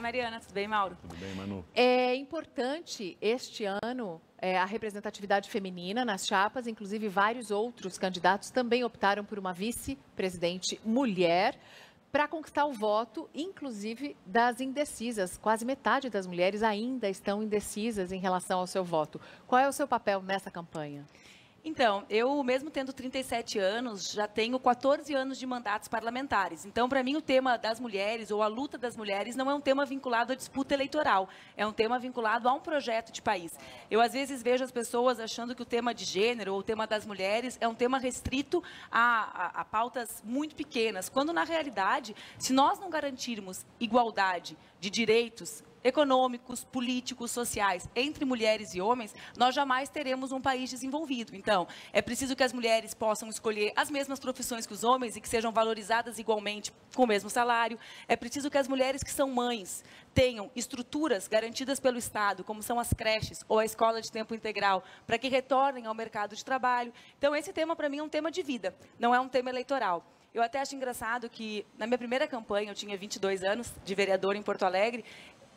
Mariana. Tudo bem, Mauro? Tudo bem, Manu? É importante este ano a representatividade feminina nas chapas, inclusive vários outros candidatos também optaram por uma vice-presidente mulher para conquistar o voto, inclusive das indecisas. Quase metade das mulheres ainda estão indecisas em relação ao seu voto. Qual é o seu papel nessa campanha? Então, eu mesmo tendo 37 anos, já tenho 14 anos de mandatos parlamentares. Então, para mim, o tema das mulheres ou a luta das mulheres não é um tema vinculado à disputa eleitoral, é um tema vinculado a um projeto de país. Eu, às vezes, vejo as pessoas achando que o tema de gênero ou o tema das mulheres é um tema restrito a pautas muito pequenas, quando, na realidade, se nós não garantirmos igualdade de direitos econômicos, políticos, sociais, entre mulheres e homens, nós jamais teremos um país desenvolvido. Então, é preciso que as mulheres possam escolher as mesmas profissões que os homens e que sejam valorizadas igualmente com o mesmo salário. É preciso que as mulheres que são mães tenham estruturas garantidas pelo Estado, como são as creches ou a escola de tempo integral, para que retornem ao mercado de trabalho. Então, esse tema, para mim, é um tema de vida, não é um tema eleitoral. Eu até acho engraçado que, na minha primeira campanha, eu tinha 22 anos, de vereador em Porto Alegre,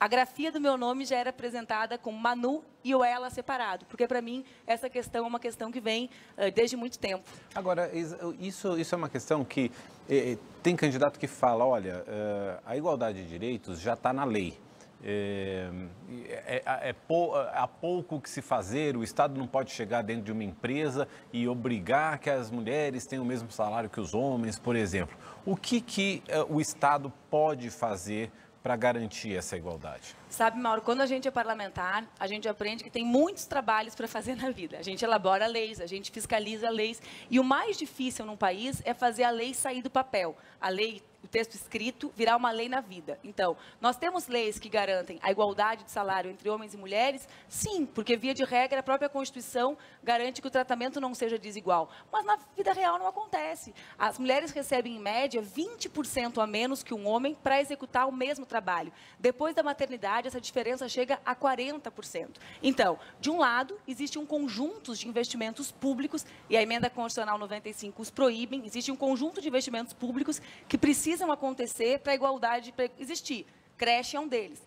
a grafia do meu nome já era apresentada como Manu e o ela separado, porque para mim essa questão é uma questão que vem desde muito tempo. Agora, isso é uma questão que tem candidato que fala, olha, a igualdade de direitos já está na lei. Há pouco que se fazer, o Estado não pode chegar dentro de uma empresa e obrigar que as mulheres tenham o mesmo salário que os homens, por exemplo. O que o Estado pode fazer para garantir essa igualdade? Sabe, Mauro, quando a gente é parlamentar, a gente aprende que tem muitos trabalhos para fazer na vida. A gente elabora leis, a gente fiscaliza leis. E o mais difícil num país é fazer a lei sair do papel. A lei, o texto escrito, virar uma lei na vida. Então, nós temos leis que garantem a igualdade de salário entre homens e mulheres? Sim, porque, via de regra, a própria Constituição garante que o tratamento não seja desigual. Mas na vida real não acontece. As mulheres recebem, em média, 20% a menos que um homem para executar o mesmo trabalho. Depois da maternidade, essa diferença chega a 40%. Então, de um lado, existe um conjunto de investimentos públicos, e a Emenda Constitucional 95 os proíbem, existe um conjunto de investimentos públicos que precisam acontecer para a igualdade existir. Creche é um deles.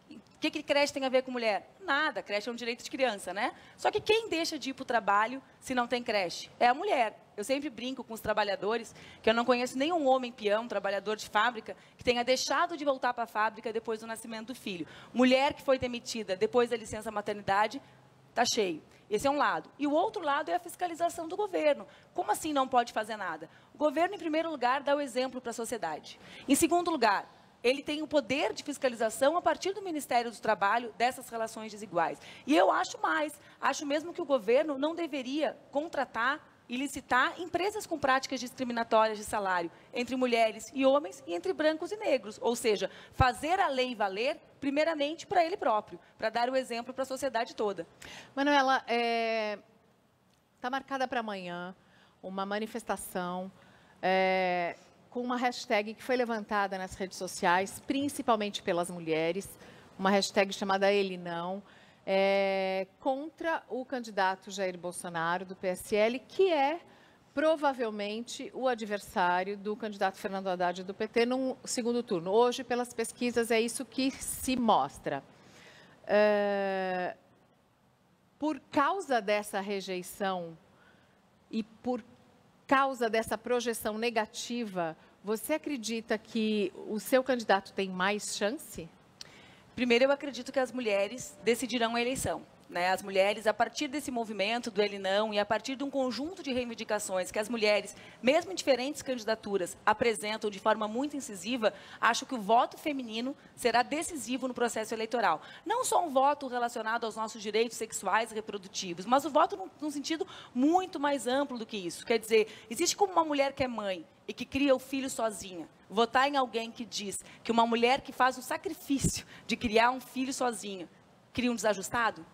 O que creche tem a ver com mulher? Nada, creche é um direito de criança, né? Só que quem deixa de ir para o trabalho se não tem creche? É a mulher. Eu sempre brinco com os trabalhadores que eu não conheço nenhum homem peão, trabalhador de fábrica, que tenha deixado de voltar para a fábrica depois do nascimento do filho. Mulher que foi demitida depois da licença maternidade, está cheio. Esse é um lado. E o outro lado é a fiscalização do governo. Como assim não pode fazer nada? O governo, em primeiro lugar, dá o exemplo para a sociedade. Em segundo lugar, ele tem o poder de fiscalização a partir do Ministério do Trabalho dessas relações desiguais. E eu acho mais, acho mesmo que o governo não deveria contratar e licitar empresas com práticas discriminatórias de salário entre mulheres e homens e entre brancos e negros. Ou seja, fazer a lei valer, primeiramente, para ele próprio, para dar o exemplo para a sociedade toda. Manuela, está marcada para amanhã uma manifestação com uma hashtag que foi levantada nas redes sociais, principalmente pelas mulheres, uma hashtag chamada Ele Não, contra o candidato Jair Bolsonaro, do PSL, que é provavelmente o adversário do candidato Fernando Haddad, do PT, no segundo turno. Hoje, pelas pesquisas, é isso que se mostra. Por causa dessa rejeição e por causa dessa projeção negativa, você acredita que o seu candidato tem mais chance? Primeiro, eu acredito que as mulheres decidirão a eleição. As mulheres, a partir desse movimento do Ele Não e a partir de um conjunto de reivindicações que as mulheres, mesmo em diferentes candidaturas, apresentam de forma muito incisiva, acho que o voto feminino será decisivo no processo eleitoral. Não só um voto relacionado aos nossos direitos sexuais e reprodutivos, mas o voto num sentido muito mais amplo do que isso. Quer dizer, existe como uma mulher que é mãe e que cria o filho sozinha, votar em alguém que diz que uma mulher que faz o sacrifício de criar um filho sozinha cria um desajustado?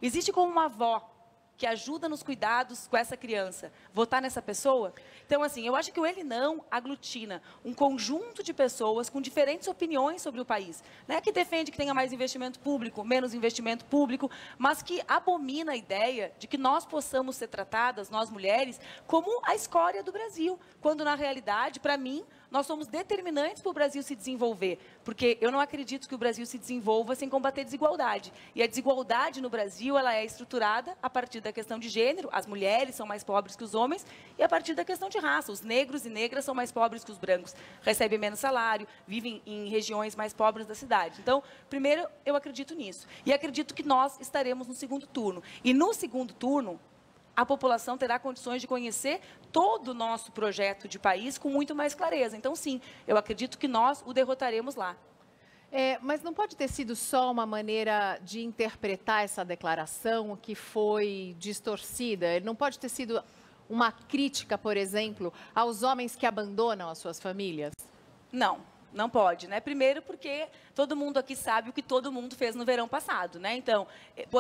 Existe como uma avó que ajuda nos cuidados com essa criança, votar nessa pessoa? Então, assim, eu acho que o Ele Não aglutina um conjunto de pessoas com diferentes opiniões sobre o país, que defende que tenha mais investimento público, menos investimento público, mas que abomina a ideia de que nós possamos ser tratadas, nós mulheres, como a escória do Brasil, quando, na realidade, para mim, nós somos determinantes para o Brasil se desenvolver, porque eu não acredito que o Brasil se desenvolva sem combater desigualdade. E a desigualdade no Brasil, ela é estruturada a partir da questão de gênero, as mulheres são mais pobres que os homens, e a partir da questão de raça, os negros e negras são mais pobres que os brancos, recebem menos salário, vivem em regiões mais pobres da cidade. Então, primeiro, eu acredito nisso. E acredito que nós estaremos no segundo turno. E no segundo turno, a população terá condições de conhecer todo o nosso projeto de país com muito mais clareza. Então, sim, eu acredito que nós o derrotaremos lá. Mas não pode ter sido só uma maneira de interpretar essa declaração que foi distorcida? Não pode ter sido uma crítica, por exemplo, aos homens que abandonam as suas famílias? Não. Não pode, né? Primeiro porque todo mundo aqui sabe o que todo mundo fez no verão passado, né? Então,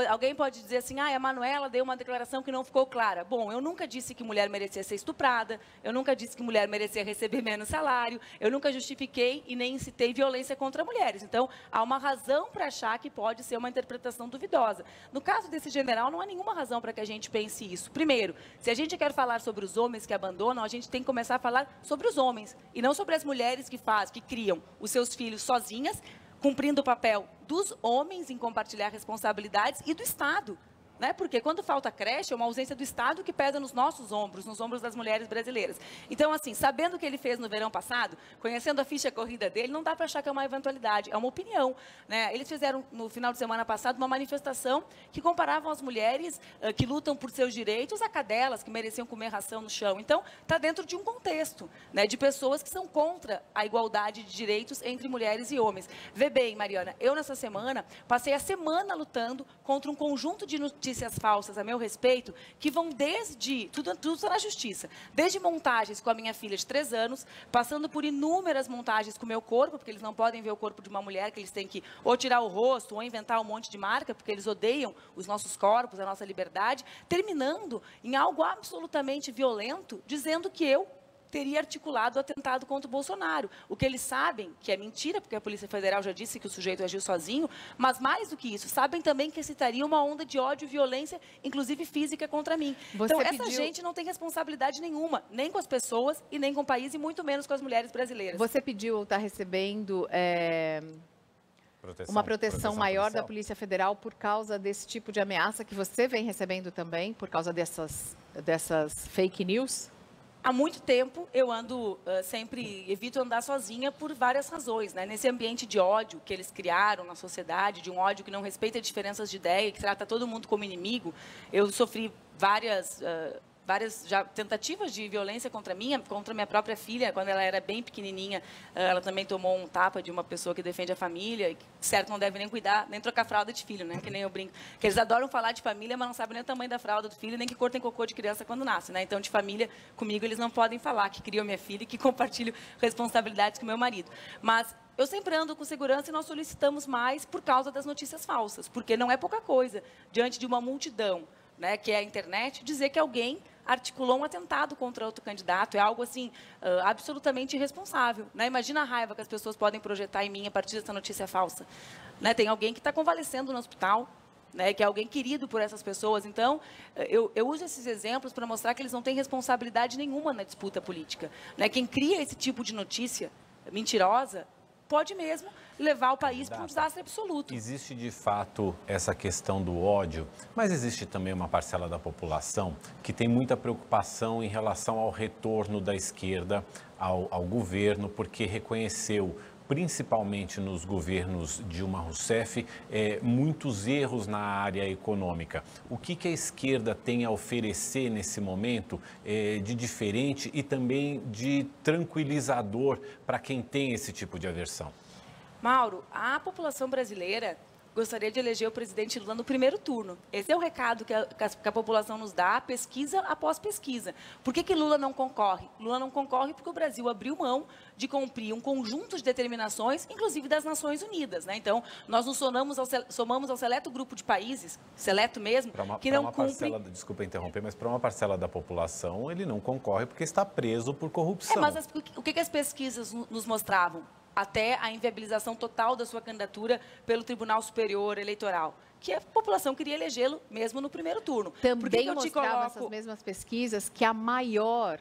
alguém pode dizer assim, a Manuela deu uma declaração que não ficou clara. Bom, eu nunca disse que mulher merecia ser estuprada, eu nunca disse que mulher merecia receber menos salário, eu nunca justifiquei e nem incitei violência contra mulheres. Então, há uma razão para achar que pode ser uma interpretação duvidosa. No caso desse general, não há nenhuma razão para que a gente pense isso. Primeiro, se a gente quer falar sobre os homens que abandonam, a gente tem que começar a falar sobre os homens e não sobre as mulheres que criam os seus filhos sozinhas, cumprindo o papel dos homens em compartilhar responsabilidades e do Estado. Né? Porque quando falta creche, é uma ausência do Estado que pesa nos nossos ombros, nos ombros das mulheres brasileiras. Então, assim, sabendo o que ele fez no verão passado, conhecendo a ficha corrida dele, não dá para achar que é uma eventualidade, é uma opinião. Né? Eles fizeram, no final de semana passado, uma manifestação que comparavam as mulheres que lutam por seus direitos a cadelas que mereciam comer ração no chão. Então, está dentro de um contexto, né, de pessoas que são contra a igualdade de direitos entre mulheres e homens. Vê bem, Mariana, eu nessa semana, passei a semana lutando contra um conjunto de notícias falsas a meu respeito, que vão desde, tudo está na justiça, desde montagens com a minha filha de 3 anos, passando por inúmeras montagens com o meu corpo, porque eles não podem ver o corpo de uma mulher, que eles têm que ou tirar o rosto, ou inventar um monte de marca, porque eles odeiam os nossos corpos, a nossa liberdade, terminando em algo absolutamente violento, dizendo que eu teria articulado o atentado contra o Bolsonaro. O que eles sabem, que é mentira, porque a Polícia Federal já disse que o sujeito agiu sozinho, mas mais do que isso, sabem também que excitaria uma onda de ódio e violência, inclusive física, contra mim. Então, essa gente não tem responsabilidade nenhuma, nem com as pessoas e nem com o país, e muito menos com as mulheres brasileiras. Você pediu ou está recebendo uma proteção maior da Polícia Federal por causa desse tipo de ameaça que você vem recebendo também, por causa dessas fake news? Há muito tempo eu evito andar sozinha por várias razões, né? Nesse ambiente de ódio que eles criaram na sociedade, de um ódio que não respeita diferenças de ideia, que trata todo mundo como inimigo, eu sofri várias já tentativas de violência contra minha própria filha, quando ela era bem pequenininha, ela também tomou um tapa de uma pessoa que defende a família, e que, certo, não deve nem cuidar, nem trocar fralda de filho, né? Que nem eu brinco. Que eles adoram falar de família, mas não sabem nem o tamanho da fralda do filho, nem que cor tem cocô de criança quando nasce, né? Então, de família, comigo, eles não podem falar que criam minha filha e que compartilham responsabilidades com meu marido. Mas eu sempre ando com segurança e nós solicitamos mais por causa das notícias falsas, porque não é pouca coisa, diante de uma multidão, né, que é a internet, dizer que alguém articulou um atentado contra outro candidato é algo assim absolutamente irresponsável, né? Imagina a raiva que as pessoas podem projetar em mim a partir dessa notícia falsa, né? Tem alguém que está convalescendo no hospital, né, que é alguém querido por essas pessoas. Então, eu uso esses exemplos para mostrar que eles não têm responsabilidade nenhuma na disputa política, né? Quem cria esse tipo de notícia mentirosa pode mesmo levar o país para um desastre absoluto. Existe, de fato, essa questão do ódio, mas existe também uma parcela da população que tem muita preocupação em relação ao retorno da esquerda ao governo, porque reconheceu, principalmente nos governos Dilma Rousseff, muitos erros na área econômica. O que a esquerda tem a oferecer nesse momento de diferente e também de tranquilizador para quem tem esse tipo de aversão? Mauro, a população brasileira gostaria de eleger o presidente Lula no primeiro turno. Esse é o recado que a população nos dá, pesquisa após pesquisa. Por que Lula não concorre? Lula não concorre porque o Brasil abriu mão de cumprir um conjunto de determinações, inclusive das Nações Unidas, né? Então, nós nos somamos ao seleto grupo de países, seleto mesmo, que não cumpre... Desculpa interromper, mas para uma parcela da população, ele não concorre porque está preso por corrupção. Mas o que as pesquisas nos mostravam? Até a inviabilização total da sua candidatura pelo Tribunal Superior Eleitoral, que a população queria elegê-lo mesmo no primeiro turno. Também mostravam essas mesmas pesquisas que a maior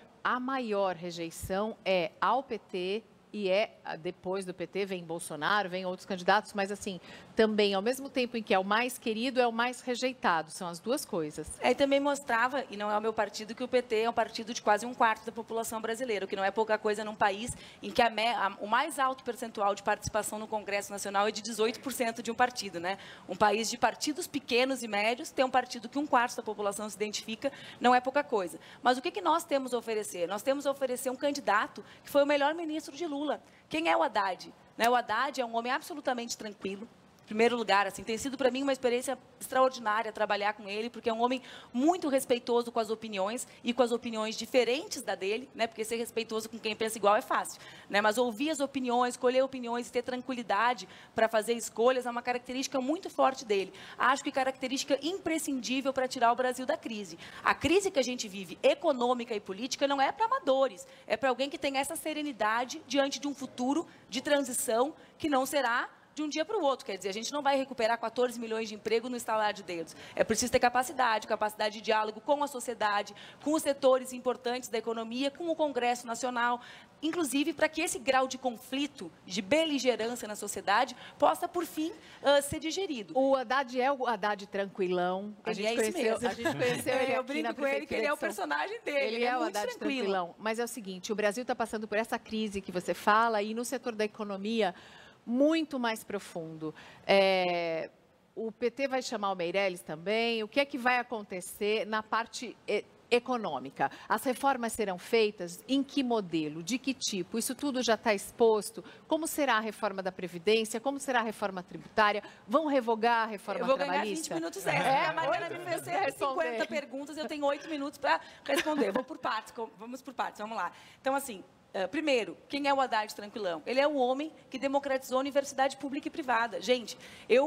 rejeição é ao PT e depois do PT, vem Bolsonaro, vem outros candidatos, mas assim, também, ao mesmo tempo em que é o mais querido, é o mais rejeitado. São as duas coisas. E também mostrava, e não é o meu partido, que o PT é um partido de quase 1/4 da população brasileira, o que não é pouca coisa num país em que o mais alto percentual de participação no Congresso Nacional é de 18% de um partido, né? Um país de partidos pequenos e médios, ter um partido que 1/4 da população se identifica, não é pouca coisa. Mas o que nós temos a oferecer? Nós temos a oferecer um candidato que foi o melhor ministro de Lula. Quem é o Haddad? O Haddad é um homem absolutamente tranquilo. Em primeiro lugar, assim, tem sido para mim uma experiência extraordinária trabalhar com ele, porque é um homem muito respeitoso com as opiniões e com as opiniões diferentes da dele, né? Porque ser respeitoso com quem pensa igual é fácil, né? Mas ouvir as opiniões, escolher opiniões e ter tranquilidade para fazer escolhas é uma característica muito forte dele. Acho que característica imprescindível para tirar o Brasil da crise. A crise que a gente vive, econômica e política, não é para amadores, é para alguém que tem essa serenidade diante de um futuro de transição que não será de um dia para o outro. Quer dizer, a gente não vai recuperar 14 milhões de emprego no estalar de dedos. É preciso ter capacidade de diálogo com a sociedade, com os setores importantes da economia, com o Congresso Nacional, inclusive para que esse grau de conflito, de beligerância na sociedade, possa, por fim, ser digerido. O Haddad é o Haddad tranquilão. A gente conheceu ele. Eu brinco com ele que ele é o personagem dele. Ele é o Haddad tranquilão. Mas é o seguinte, o Brasil está passando por essa crise que você fala, e no setor da economia, muito mais profundo. O PT vai chamar o Meirelles também. O que é que vai acontecer na parte econômica? As reformas serão feitas em que modelo? De que tipo? Isso tudo já está exposto? Como será a reforma da Previdência? Como será a reforma tributária? Vão revogar a reforma trabalhista? Eu vou ganhar 20 minutos extra. A Mariana me fez 50 perguntas, eu tenho 8 minutos para responder. Vou por partes, vamos por partes, vamos lá. Então, assim, primeiro, quem é o Haddad tranquilão? Ele é o homem que democratizou a universidade pública e privada. Gente,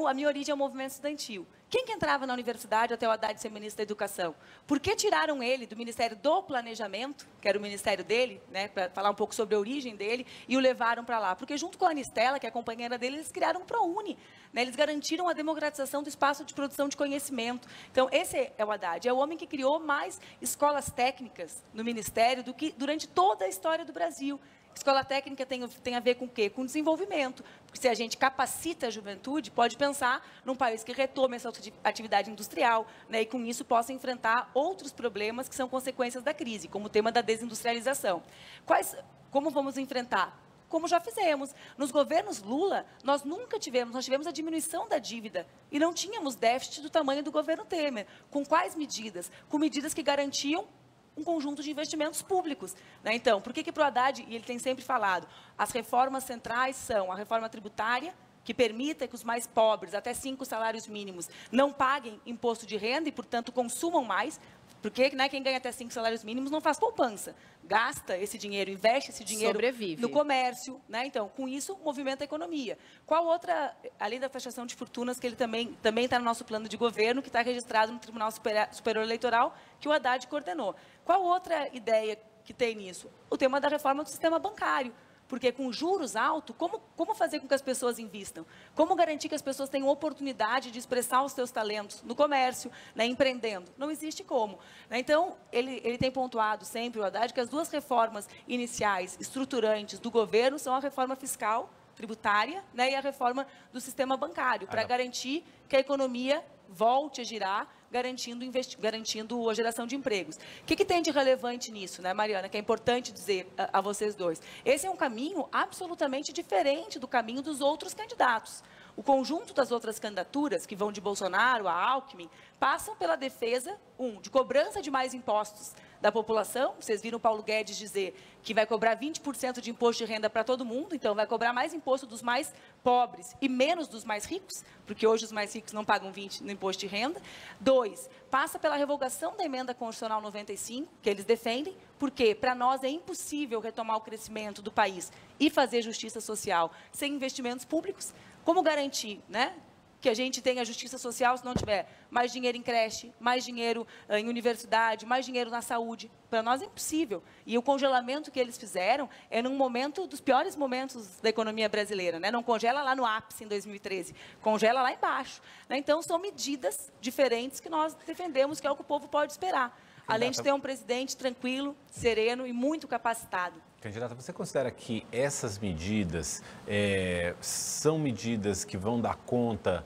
a minha origem é o movimento estudantil. Quem que entrava na universidade até o Haddad ser ministro da Educação? Por que tiraram ele do Ministério do Planejamento, que era o ministério dele, né, para falar um pouco sobre a origem dele, e o levaram para lá? Porque junto com a Anistela, que é a companheira dele, eles criaram o ProUni, né? Eles garantiram a democratização do espaço de produção de conhecimento. Então, esse é o Haddad. É o homem que criou mais escolas técnicas no Ministério do que durante toda a história do Brasil. Escola técnica tem a ver com o quê? Com desenvolvimento. Porque se a gente capacita a juventude, pode pensar num país que retome essa atividade industrial, né, e com isso possa enfrentar outros problemas que são consequências da crise, como o tema da desindustrialização. Como vamos enfrentar? Como já fizemos. Nos governos Lula, nós tivemos a diminuição da dívida e não tínhamos déficit do tamanho do governo Temer. Com quais medidas? Com medidas que garantiam um conjunto de investimentos públicos, né? Então, por que para o Haddad, e ele tem sempre falado, as reformas centrais são a reforma tributária, que permita que os mais pobres, até 5 salários mínimos, não paguem imposto de renda e, portanto, consumam mais, porque, né, quem ganha até 5 salários mínimos não faz poupança, gasta esse dinheiro, investe esse dinheiro Sobrevive. No comércio, né? Então, com isso, movimenta a economia. Qual outra, além da taxação de fortunas, que ele também está no nosso plano de governo, que está registrado no Tribunal Superior Eleitoral, que o Haddad coordenou. Qual outra ideia que tem nisso? O tema da reforma do sistema bancário. Porque com juros altos, como fazer com que as pessoas invistam? Como garantir que as pessoas tenham oportunidade de expressar os seus talentos no comércio, né, empreendendo? Não existe como. Né? Então, ele tem pontuado sempre, o Haddad, que as duas reformas iniciais, estruturantes do governo, são a reforma fiscal, tributária, né, e a reforma do sistema bancário, para garantir que a economia volte a girar, garantindo a geração de empregos. O que tem de relevante nisso, né, Mariana, que é importante dizer a vocês dois? Esse é um caminho absolutamente diferente do caminho dos outros candidatos. O conjunto das outras candidaturas, que vão de Bolsonaro a Alckmin, passam pela defesa, de cobrança de mais impostos da população. Vocês viram o Paulo Guedes dizer que vai cobrar 20% de imposto de renda para todo mundo, então vai cobrar mais imposto dos mais pobres e menos dos mais ricos, porque hoje os mais ricos não pagam 20% no imposto de renda. 2, passa pela revogação da emenda constitucional 95, que eles defendem, porque para nós é impossível retomar o crescimento do país e fazer justiça social sem investimentos públicos. Como garantir, né, que a gente tenha justiça social se não tiver mais dinheiro em creche, mais dinheiro em universidade, mais dinheiro na saúde? Para nós é impossível. E o congelamento que eles fizeram é num momento dos piores momentos da economia brasileira, né? Não congela lá no ápice em 2013, congela lá embaixo, né? Então, são medidas diferentes que nós defendemos, que é o que o povo pode esperar. Além de ter um presidente tranquilo, sereno e muito capacitado. Candidata, você considera que essas medidas são medidas que vão dar conta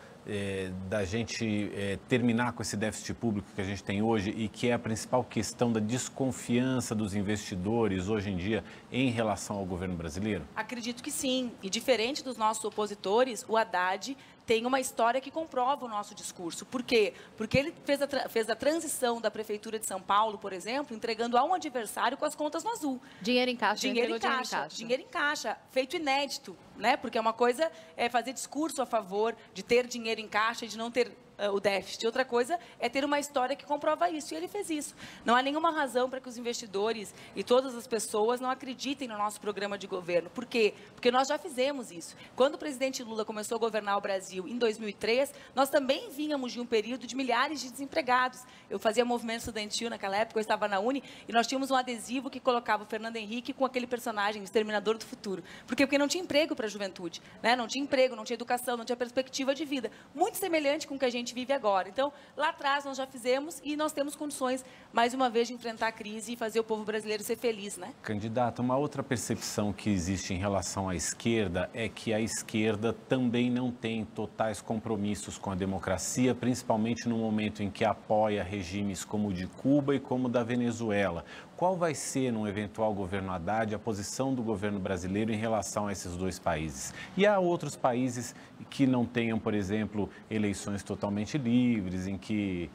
da gente terminar com esse déficit público que a gente tem hoje e que é a principal questão da desconfiança dos investidores hoje em dia em relação ao governo brasileiro? Acredito que sim. E diferente dos nossos opositores, o Haddad tem uma história que comprova o nosso discurso. Por quê? Porque ele fez a transição da Prefeitura de São Paulo, por exemplo, entregando a um adversário com as contas no azul. Dinheiro em caixa. Dinheiro em caixa, feito inédito, né? Porque uma coisa é fazer discurso a favor de ter dinheiro em caixa e de não ter o déficit. Outra coisa é ter uma história que comprova isso, e ele fez isso. Não há nenhuma razão para que os investidores e todas as pessoas não acreditem no nosso programa de governo. Por quê? Porque nós já fizemos isso. Quando o presidente Lula começou a governar o Brasil em 2003, nós também vínhamos de um período de milhares de desempregados. Eu fazia movimento estudantil naquela época, eu estava na Uni, e nós tínhamos um adesivo que colocava o Fernando Henrique com aquele personagem, o Exterminador do Futuro. Por quê? Porque não tinha emprego para a juventude, né? Não tinha emprego, não tinha educação, não tinha perspectiva de vida. Muito semelhante com o que a gente vive agora. Então, lá atrás nós já fizemos e nós temos condições, mais uma vez, de enfrentar a crise e fazer o povo brasileiro ser feliz, né? Candidata, uma outra percepção que existe em relação à esquerda é que a esquerda também não tem totais compromissos com a democracia, principalmente no momento em que apoia regimes como o de Cuba e como o da Venezuela. Qual vai ser, num eventual governo Haddad, a posição do governo brasileiro em relação a esses dois países? E há outros países que não tenham, por exemplo, eleições totalmente livres, em que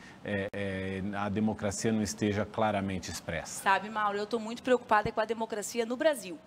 a democracia não esteja claramente expressa? Sabe, Mauro, eu estou muito preocupada com a democracia no Brasil.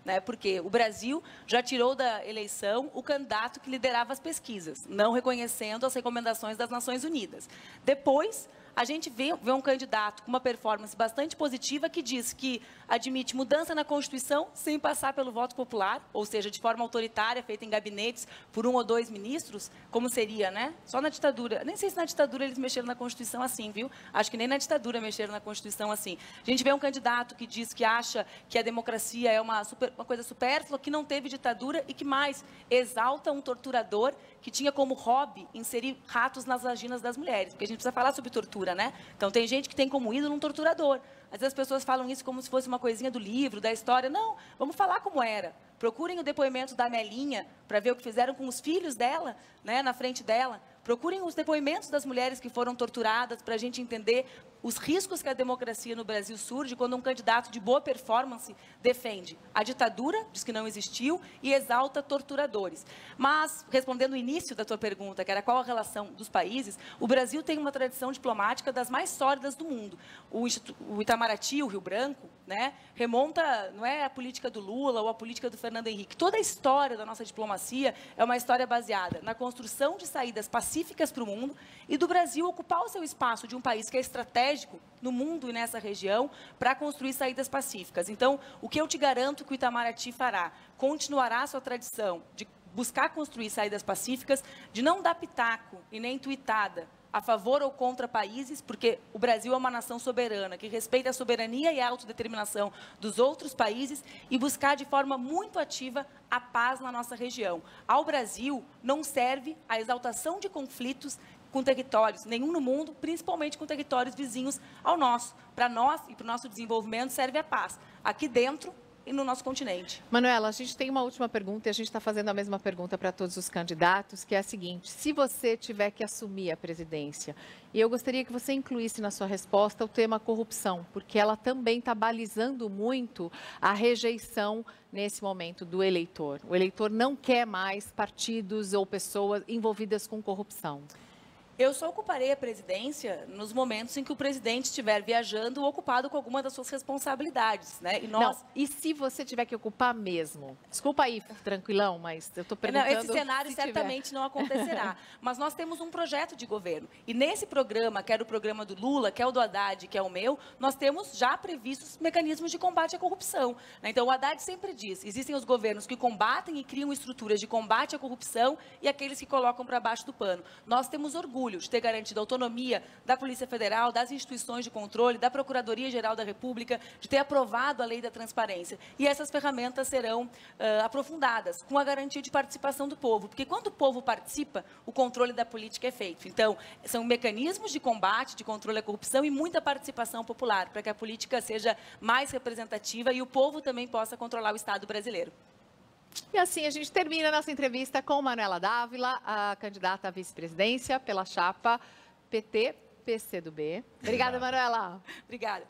Né? Porque o Brasil já tirou da eleição o candidato que liderava as pesquisas, não reconhecendo as recomendações das Nações Unidas. Depois, a gente vê um candidato com uma performance bastante positiva que diz que admite mudança na Constituição sem passar pelo voto popular, ou seja, de forma autoritária, feita em gabinetes por 1 ou 2 ministros, como seria, né? Só na ditadura. Nem sei se na ditadura eles mexeram na Constituição assim, viu? Acho que nem na ditadura mexeram na Constituição assim. A gente vê um candidato que diz que acha que a democracia é uma coisa supérflua, que não teve ditadura e que mais exalta um torturador que tinha como hobby inserir ratos nas vaginas das mulheres, porque a gente precisa falar sobre tortura, né? Então tem gente que tem como ídolo um torturador. Às vezes as pessoas falam isso como se fosse uma coisinha do livro, da história. Não, vamos falar como era. Procurem o depoimento da Melinha para ver o que fizeram com os filhos dela, né, na frente dela. Procurem os depoimentos das mulheres que foram torturadas para a gente entender os riscos que a democracia no Brasil surge quando um candidato de boa performance defende a ditadura, diz que não existiu, e exalta torturadores. Mas, respondendo o início da tua pergunta, que era qual a relação dos países, o Brasil tem uma tradição diplomática das mais sólidas do mundo. O Itamaraty, o Rio Branco, né, remonta, não é a política do Lula ou a política do Fernando Henrique. Toda a história da nossa diplomacia é uma história baseada na construção de saídas pacíficas para o mundo e do Brasil ocupar o seu espaço de um país que é estratégico no mundo e nessa região para construir saídas pacíficas. Então, o que eu te garanto que o Itamaraty fará? Continuará a sua tradição de buscar construir saídas pacíficas, de não dar pitaco e nem tuitada a favor ou contra países, porque o Brasil é uma nação soberana, que respeita a soberania e a autodeterminação dos outros países e buscar de forma muito ativa a paz na nossa região. Ao Brasil não serve a exaltação de conflitos com territórios, nenhum no mundo, principalmente com territórios vizinhos ao nosso. Para nós e para o nosso desenvolvimento serve a paz, aqui dentro e no nosso continente. Manuela, a gente tem uma última pergunta e a gente está fazendo a mesma pergunta para todos os candidatos, que é a seguinte: se você tiver que assumir a presidência, e eu gostaria que você incluísse na sua resposta o tema corrupção, porque ela também está balizando muito a rejeição nesse momento do eleitor. O eleitor não quer mais partidos ou pessoas envolvidas com corrupção. Eu só ocuparei a presidência nos momentos em que o presidente estiver viajando ou ocupado com alguma das suas responsabilidades, né? E nós... Não, e se você tiver que ocupar mesmo? Desculpa aí, tranquilão, mas eu estou perguntando... Não, esse cenário certamente não acontecerá. Mas nós temos um projeto de governo. E nesse programa, que era o programa do Lula, que é o do Haddad, que é o meu, nós temos já previstos mecanismos de combate à corrupção. Então, o Haddad sempre diz, existem os governos que combatem e criam estruturas de combate à corrupção e aqueles que colocam para baixo do pano. Nós temos orgulho orgulho de ter garantido a autonomia da Polícia Federal, das instituições de controle, da Procuradoria-Geral da República, de ter aprovado a lei da transparência. E essas ferramentas serão aprofundadas, com a garantia de participação do povo, porque quando o povo participa, o controle da política é feito. Então, são mecanismos de combate, de controle à corrupção e muita participação popular, para que a política seja mais representativa e o povo também possa controlar o Estado brasileiro. E assim a gente termina a nossa entrevista com Manuela Dávila, a candidata à vice-presidência pela chapa PT-PCdoB. Obrigada, Manuela. Obrigada.